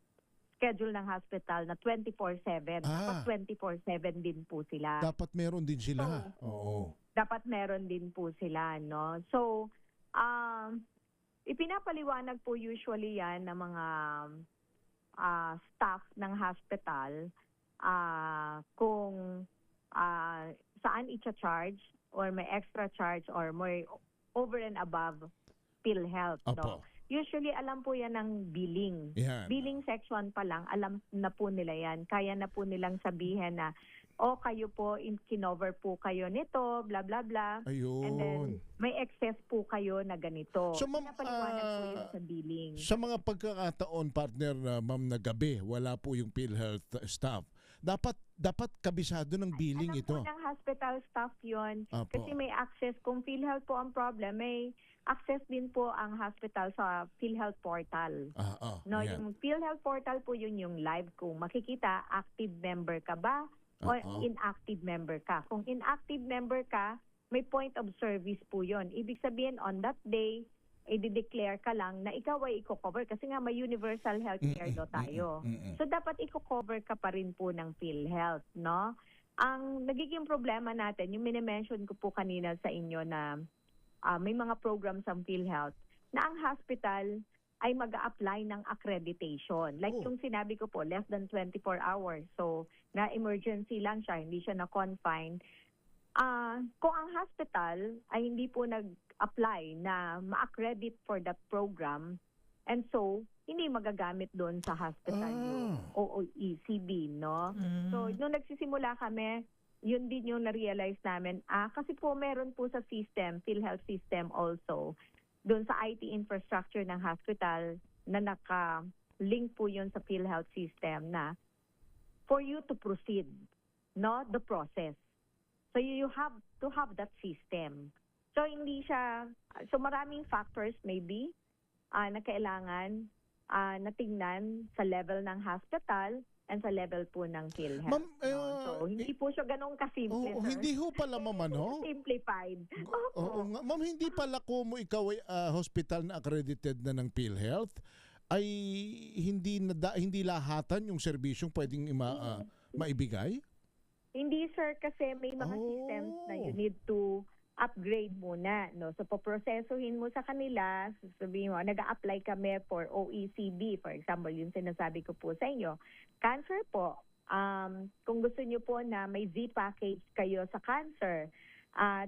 schedule ng hospital na 24/7. Dapat 24/7 din po sila. Dapat meron din sila. Dapat meron din po sila, no? So, ipinapaliwanag po usually yan ng mga staff ng hospital kung saan i-charge or may extra charge or may over and above PhilHealth, no? Usually, alam po yan ng billing. Billing section pa lang, alam na po nila yan. Kaya na po nilang sabihin na, kayo po, kinover po kayo nito, bla bla bla. And then, may excess po kayo na ganito. So, ma'am, pinapaliwanag po yun sa billing. Sa mga pagkakataon, partner, ma'am, na gabi, wala po yung PhilHealth staff. Dapat kabisado ng billing ito. Alam po ng hospital staff yun. Kasi may access. Kung PhilHealth po ang problem, may access din po ang hospital sa PhilHealth portal. Yung PhilHealth portal po yun yung live kung makikita, active member ka ba o inactive member ka. Kung inactive member ka, may point of service po yun. Ibig sabihin, on that day, i-declare ka lang na ikaw ay i-cover kasi nga may universal healthcare tayo. So dapat i-cover ka pa rin po ng PhilHealth, no? Ang nagiging problema natin, yung minimension ko po kanina sa inyo na may mga programs ang PhilHealth na ang hospital ay mag-a-apply ng accreditation. Like yung sinabi ko po, less than 24 hours. So, na emergency lang siya, hindi siya na-confine. Kung ang hospital ay hindi po nag-apply na ma-accredit for that program, and so, hindi magagamit doon sa hospital yung OECB, no? So, nung nagsisimula kami, yun din yung na-realize namin. Kasi po meron po sa system, PhilHealth system also, doon sa IT infrastructure ng hospital na naka-link po yun sa PhilHealth system na for you to proceed, no, the process. So you have to have that system. So hindi siya, so maraming factors maybe na kailangan natingnan sa level ng hospital and sa level po ng PhilHealth. Ma'am, so hindi po siya ganun kasimple, sir. Hindi ho pala, ma'am, ano? Simplified. Ma'am, hindi pala kung ikaw ay hospital na accredited na ng PhilHealth, ay hindi lahatan yung serbisyong pwedeng maibigay? Hindi, sir, kasi may mga systems na you need to upgrade muna, no? So, poprosesohin mo sa kanila, sabihin mo, nag-a-apply kami for OECD, for example, yung sinasabi ko po sa inyo. Cancer po, kung gusto nyo po na may Z-package kayo sa cancer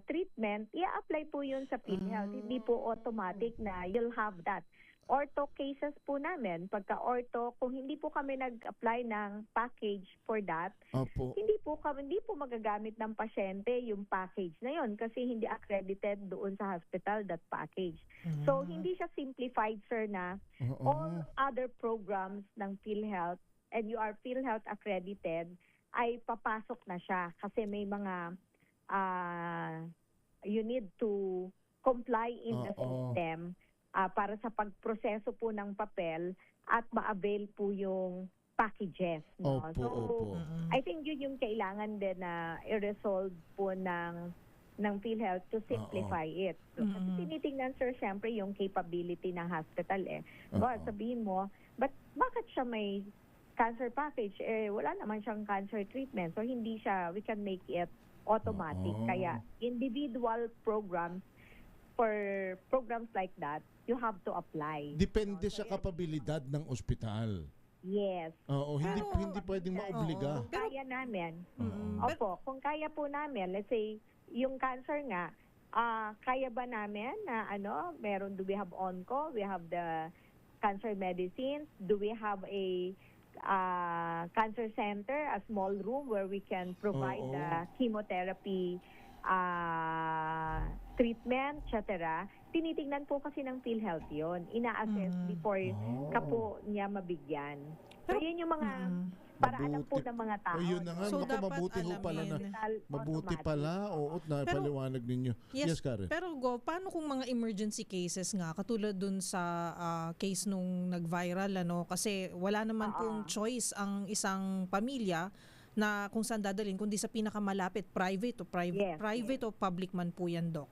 treatment, i-apply po yun sa PhilHealth. Hindi po automatic na you'll have that. ortho cases po namin, pagka ortho, kung hindi po kami nag-apply ng package for that, Opo. hindi po magagamit ng pasyente yung package na yon kasi hindi accredited doon sa hospital that package. So hindi siya simplified, sir, na all other programs ng PhilHealth and you are PhilHealth accredited ay papasok na siya kasi may mga you need to comply in the system para sa pagproseso po ng papel at ma-avail po yung packages. No? Opo. I think yun yung kailangan din na i-resolve po ng PhilHealth to simplify it. So, kasi tinitingnan, sir, syempre yung capability ng hospital sabihin mo, bakit siya may cancer package? Wala naman siyang cancer treatment. So hindi siya, we can make it automatic. Kaya individual programs, for programs like that, you have to apply. Depende sa kapabilidad ng ospital. Yes. Oo, hindi pwedeng maobliga. Kung kaya namin, kung kaya po namin, let's say, yung cancer nga, kaya ba namin na do we have onco, we have the cancer medicines, do we have a cancer center, a small room where we can provide the chemotherapy treatment, etc. Tinitingnan po kasi ng PhilHealth yun. Ina-assess before ka po niya mabigyan. So yun yung mga paraan po ng mga tao. Yun na nga, So, naku, dapat mabuti ho pala na. alamin. Mabuti pala, oo, na paliwanag ninyo. Yes, Karen. Pero paano kung mga emergency cases nga, katulad dun sa case nung nag-viral, kasi wala naman pong choice ang isang pamilya na kung saan dadalhin, kundi sa pinakamalapit, private o public man po yan, Doc.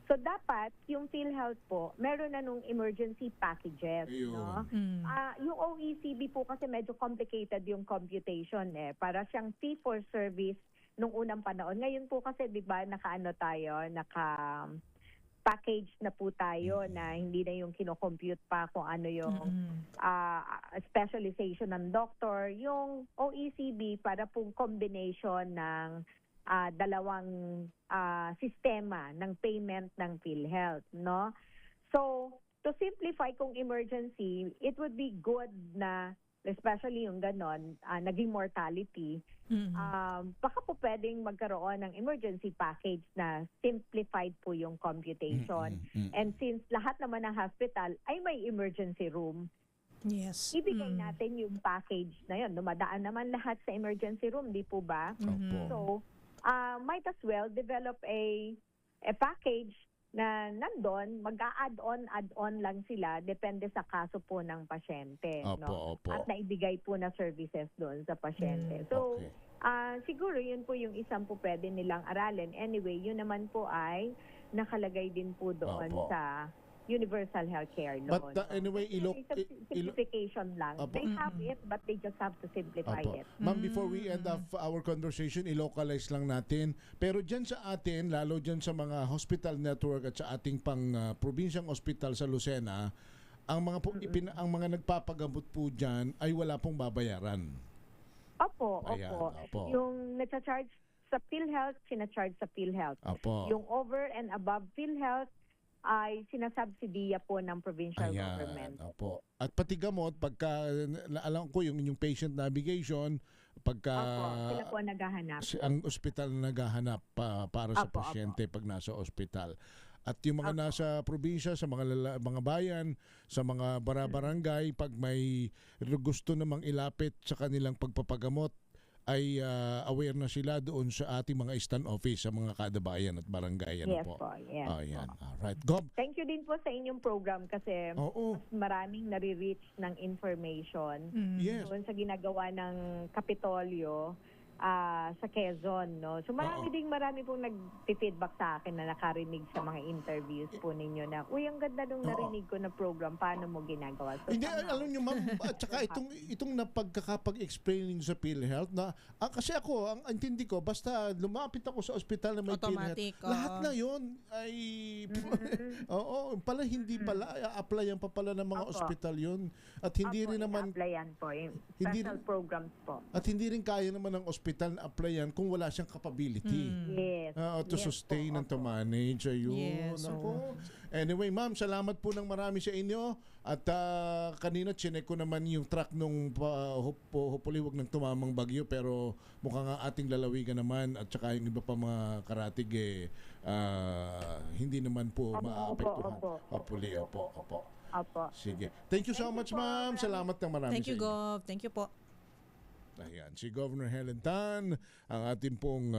So dapat yung PhilHealth po, meron na nung emergency packages, no? Yung OECD po kasi medyo complicated yung computation para siyang fee for service nung unang panahon. Ngayon po kasi 'di ba naka package na po tayo na hindi na yung kino-compute pa kung ano yung specialization ng doctor. Yung OECD para pong combination ng dalawang sistema ng payment ng PhilHealth, no? So, to simplify kung emergency, it would be good na, especially yung ganon, naging mortality, baka po pwedeng magkaroon ng emergency package na simplified po yung computation. And since lahat naman ng hospital ay may emergency room, Yes. ibigay natin yung package na yun. Dumadaan naman lahat sa emergency room, di po ba? So, might as well develop a package na nandun, mag-add-on lang sila, depende sa kaso po ng pasyente. No? At naibigay po na services doon sa pasyente. So, siguro yun po yung isang po pwede nilang aralin. Anyway, yun naman po ay nakalagay din po doon sa Universal Healthcare Law. But anyway, simplification lang. They have it, but they just have to simplify it. Ma'am, before we end off our conversation, i-localize lang natin. Pero dyan sa atin, lalo dyan sa mga hospital network at sa ating probinsyang hospital sa Lucena, ang mga nagpapagamot po dyan ay wala pong babayaran. Opo. Yung nagcha-charge sa PhilHealth, sinacharge sa PhilHealth. Yung over and above PhilHealth, ay sinasubsidiya po ng provincial government. At pati gamot, pagka, alam ko yung patient navigation, pagka sila po naghahanap. Ang ospital na naghahanap para sa pasyente pag nasa ospital. At yung mga nasa probinsya, sa mga bayan, sa mga barangay, pag may gusto namang ilapit sa kanilang pagpapagamot, ay aware na sila doon sa ating mga stand office sa mga kadabayan at barangay. Yes po. Ayan. Alright. Gob. Thank you din po sa inyong program kasi mas maraming nare-reach ng information doon sa ginagawa ng Kapitolyo sa Quezon, no? So marami pong nag-feedback sa akin na nakarinig sa mga interviews po ninyo na, ang ganda nung narinig ko na program, paano mo ginagawa? So, hindi, alam nyo ma'am, at saka itong napagkakapag-explaining sa PhilHealth na, kasi ako, ang intindi ko, basta lumapit ako sa ospital na may automatic, PhilHealth, lahat na yon ay, pala hindi pala, applyan pa pala ng mga ospital yun. At hindi rin naman, applyan po, special programs po. At hindi rin kaya naman ng ospital hospital na applyan kung wala siyang capability. Yes. To Yes sustain po, and to manage. Ayun. Yes, Ako. Anyway, ma'am, salamat po ng marami sa inyo. At kanina, chinek ko naman yung track nung hopefully wag nang tumamang bagyo. Pero mukhang nga ating lalawigan naman at saka yung iba pa mga karatig hindi naman po maapektuhan. Hopefully, opo. Apo. Sige. Thank you so much, ma'am. Salamat ng marami Thank you, sa inyo. Gov. Thank you po. Ayan, si Governor Helen Tan, ang ating pong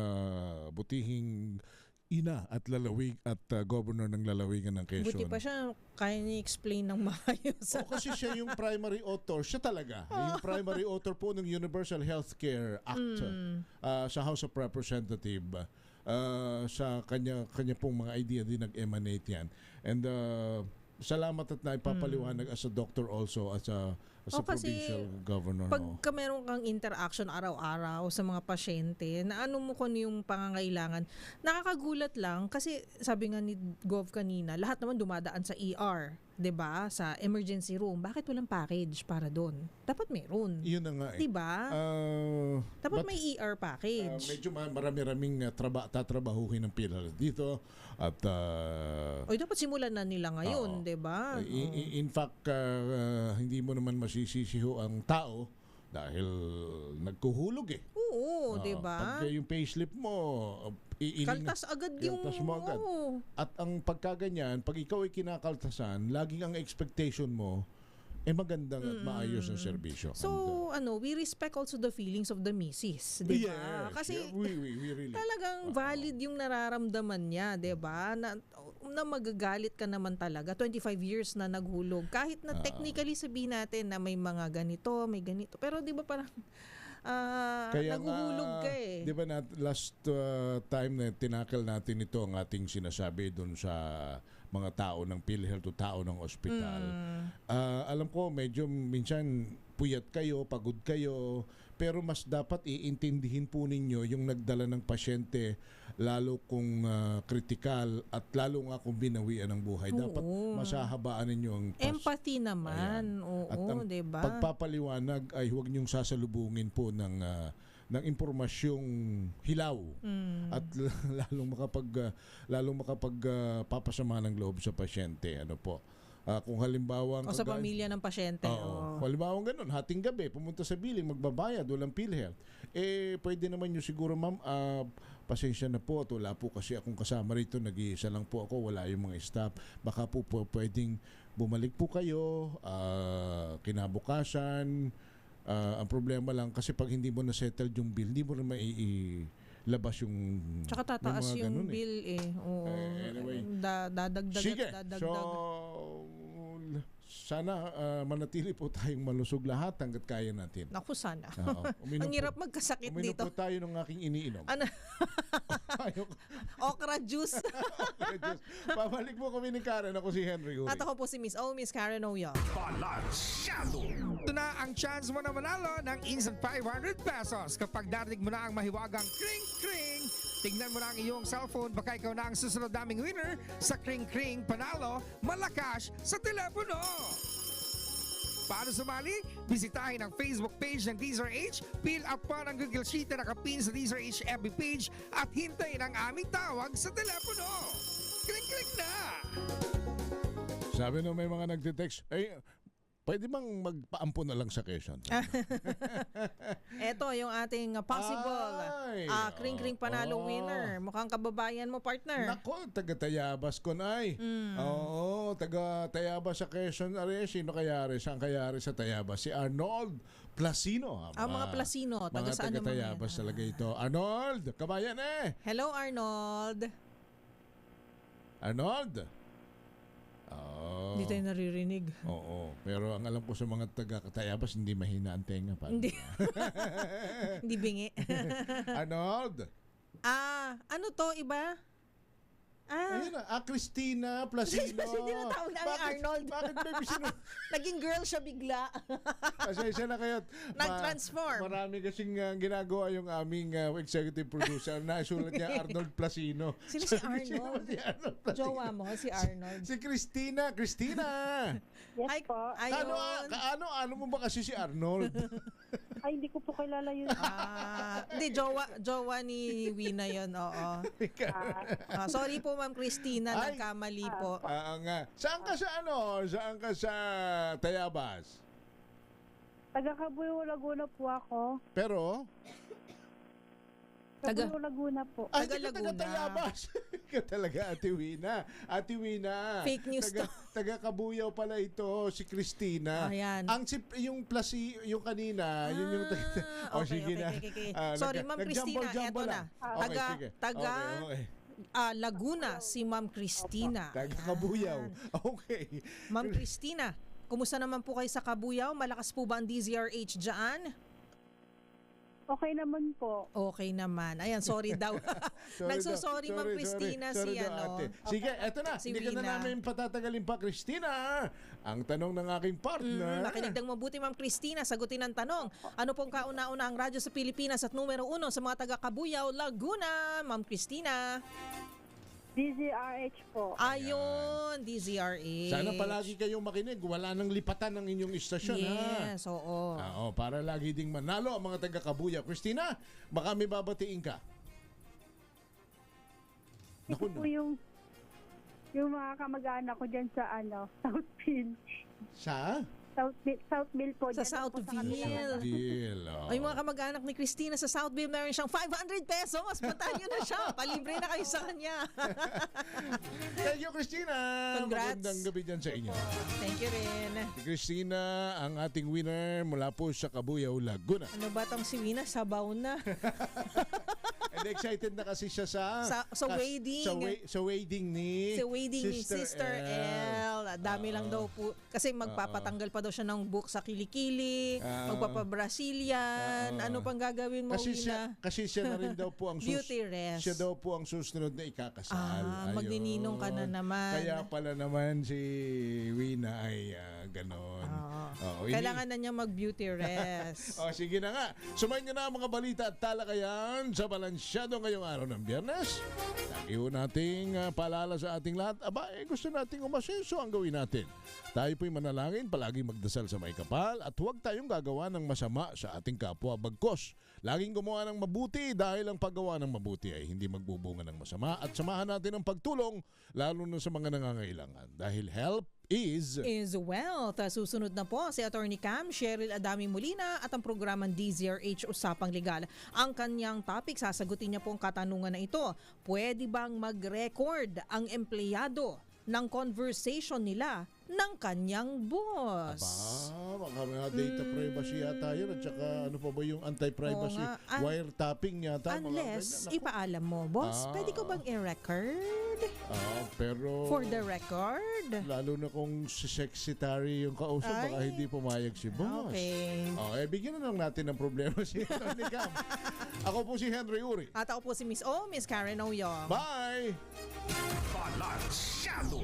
butihing ina at lalawig at governor ng lalawigan ng Quezon. Buti pa siya, kaya niya explain ng maayos. Kasi siya yung primary author. Siya talaga. Yung primary author po ng Universal Healthcare Act sa House of Representatives. Sa kanya pong mga idea din nag-emanate yan. And salamat at naipapaliwanag as a doctor also, as a provincial governor. Pagka meron kang interaction araw-araw sa mga pasyente, na ano mo kung yung pangangailangan, nakakagulat lang kasi sabi nga ni Gov kanina, lahat naman dumadaan sa ER, 'di ba? Sa emergency room. Bakit walang package para doon? Dapat meron. Yun na nga 'Di ba? Dapat may ER package. Medyo marami-raming tatrabahuhin ng PhilHealth dito at dapat simulan na nila ngayon, 'di ba? In fact, hindi mo naman masisisiho ang tao dahil nagkuhulog eh. Oo, 'di ba? Pag yung payslip mo, kaltas agad yung kaltas mo agad. At ang pagkaganyan, pag ikaw ay kinakaltasan, laging ang expectation mo magandang at maayos ang serbisyo. So, we respect also the feelings of the missus, 'di ba? Yes, Kasi we really talagang valid yung nararamdaman niya, 'di ba? Na magagalit ka naman talaga. 25 years na naghulog. Kahit na technically sabihin natin na may mga ganito, may ganito. Pero 'di ba parang naguhulog ka eh. Di ba last time na tinakal natin ito, ang ating sinasabi doon sa mga tao ng PhilHealth o tao ng ospital. Alam ko, medyo minsan puyat kayo, pagod kayo, pero mas dapat iintindihin po ninyo yung nagdala ng pasyente, lalo kung kritikal at lalo nga kung binawian ng buhay. Dapat masahabaan ninyo ang empathy naman. At ang diba? pagpapaliwanag ay huwag niyong sasalubungin po ng impormasyong hilaw at lalong makapagpapasama ng loob sa pasyente. Ano po? Kung halimbawa sa pamilya ng pasyente. Halimbawa ganun, hating gabi, pumunta sa billing, magbabayad, walang PhilHealth. Pwede naman nyo siguro, ma'am, pasensya na po at wala po kasi akong kasama rito, nag-iisa lang po ako, wala yung mga staff. Baka po pwedeng bumalik po kayo, kinabukasan. Ang problema lang kasi pag hindi mo na-settle yung bill, hindi mo na labas yung tsaka tataas yung bill anyway. Dadagdag. Sige. So sana manatili po tayong malusog lahat hanggat kaya natin. Naku, sana. Ang hirap magkasakit uminom dito. Po tayo ng aking iniinom. Okra juice. Pabalik po kami ni Karen. Ako si Henry Uri. At ako po si Miss Karen Oyo. Balansyado! Ito na ang chance mo na manalo ng instant 500 pesos kapag darinig mo na ang mahiwagang kring-kring. Tignan mo na ang iyong cellphone, baka ikaw na ang susunod naming winner sa kring-kring panalo malakas sa telepono. Paano sumali? Bisitahin ang Facebook page ng DZRH, fill up pa ng Google Sheet na nakapin sa DZRH FB page at hintayin ang aming tawag sa telepono. Kring-kring na! Sabi nung may mga nagtitext, pwede bang magpaampo na lang sa Quezon? Eto yung ating possible kring-kring panalo winner. Mukhang kababayan mo, partner. Nako, taga-Tayabas ko na Oo, taga-Tayabas sa Quezon. Sino kayari? Saan kayari sa Tayabas? Si Arnold Placino. Mga Placino. Taga saan naman yan? Taga-Tayabas talaga ito. Arnold, kabayan Hello, Arnold. Arnold? Hindi tayo naririnig. Oo. Pero ang alam ko sa mga taga-Tayabas, hindi mahina ang tenga. Hindi. Hindi bingi. Arnold? Ano to? Iba? Ayun na. Christina Placino. Kasi tinatawag na ang Arnold. Bakit may Naging girl siya bigla. Pasensya na kayo. Nag-transform. Marami kasing ginagawa yung aming executive producer. Nasulat niya Arnold Placino. Sino si Arnold? Jowa mo, si Arnold. Si Christina. Yes po. Ano mo ba kasi si Arnold? Ay, hindi ko po kilala yun. Hindi, jowa ni Wina yun, oo. Sorry po, Ma'am Christina, Ay. nagkamali po. Nga. Saan ka sa ano? Saan ka sa Tayabas? Taga Cabuyao, Laguna po ako. Pero? Cabuyao, Laguna po. Ay, Taga hindi ka taga Laguna. Tayabas. Ka talaga, Ate Wina. Ate Wina. Fake news taga Cabuyao pala ito, si Christina. Ayan. Yung plus yung kanina, yun yung sige na. Okay. Sorry, Ma'am Christina, eto na. Taga Laguna, si Ma'am Christina. Taga Cabuyao. Okay. Ma'am Christina, kumusta naman po kayo sa Cabuyao? Malakas po ba ang DZRH dyan? Okay naman po. Okay naman. Ayan, sorry daw. Nagsusorry, Ma'am Christina, sorry si daw, ate. Sige, eto na. Si Hindi ka na Wina. namin patatagalin pa, Christina. Ang tanong ng aking partner. Nakinig ng mabuti, Ma'am Christina. Sagutin ang tanong. Ano pong kauna-una ang radyo sa Pilipinas at numero 1 sa mga taga Cabuyao, Laguna? Ma'am Christina. DZRH po. Ayun, DZRH. Sana palagi kayong makinig. Wala nang lipatan ng inyong istasyon, ha? Yes, oo. Para lagi ding manalo ang mga taga-Cabuyao. Christina, baka may babatiin ka. Ito po yung mga kamag-anak ko dyan sa Southfield. Sa? Southville po. Sa dyan po Southville. Deal. Ay, mga kamag-anak ni Christina sa Southville, meron siyang 500 pesos. Puntahan niyo na siya. Palibre na kayo sa kanya. Thank you, Christina. Congrats. Magandang gabi dyan sa inyo. Thank you rin. Si Christina, ang ating winner mula po sa Cabuyao, Laguna. Ano ba tong si Wina? Sabaw na. And excited na kasi siya sa wedding. Sa wedding ni Sister L. Dami lang daw po. Kasi magpapatanggal pa daw siya ng book sa kilikili. Magpapa-Brazilian. Ano pang gagawin mo, Wina? Kasi siya na rin daw po ang Beauty rest. Siya daw po ang susunod na ikakasal. Ayun. Magnininong ka na naman. Kaya pala naman si Wina ay ganon. Kailangan na niya mag-beauty rest. Sige na nga. Sumayin niyo na ang mga balita at talakayan sa Balansyado ngayong araw ng Biyernes. Lagi ho nating paalala sa ating lahat. Gusto nating umasenso ang gawin natin. Tayo po'y manalangin, palagi magdasal sa may kapal at huwag tayong gagawa ng masama sa ating kapwa bagkos. Laging gumawa ng mabuti dahil ang paggawa ng mabuti ay hindi magbubunga ng masama at samahan natin ang pagtulong lalo na sa mga nangangailangan. Dahil help is wealth. Susunod na po si Attorney Cam, Cheryl Adami Molina at ang programang DZRH Usapang Legal. Ang kanyang topic, sasagutin niya po ang katanungan na ito. Pwede bang mag-record ang empleyado ng conversation nila ng kanyang boss? Baka may data privacy yata yun at saka ano pa ba yung anti-privacy wiretapping yata. Unless ipaalam mo, boss, pwede ko bang i-record? Pero For the record? lalo na kung si secretary yung kausap, baka hindi pumayag si boss. Okay. Bigyan na lang natin ng problema si Tony Cam. Ako po si Henry Uri. At ako po si Miss Karen Oyong. Bye! Balansyado.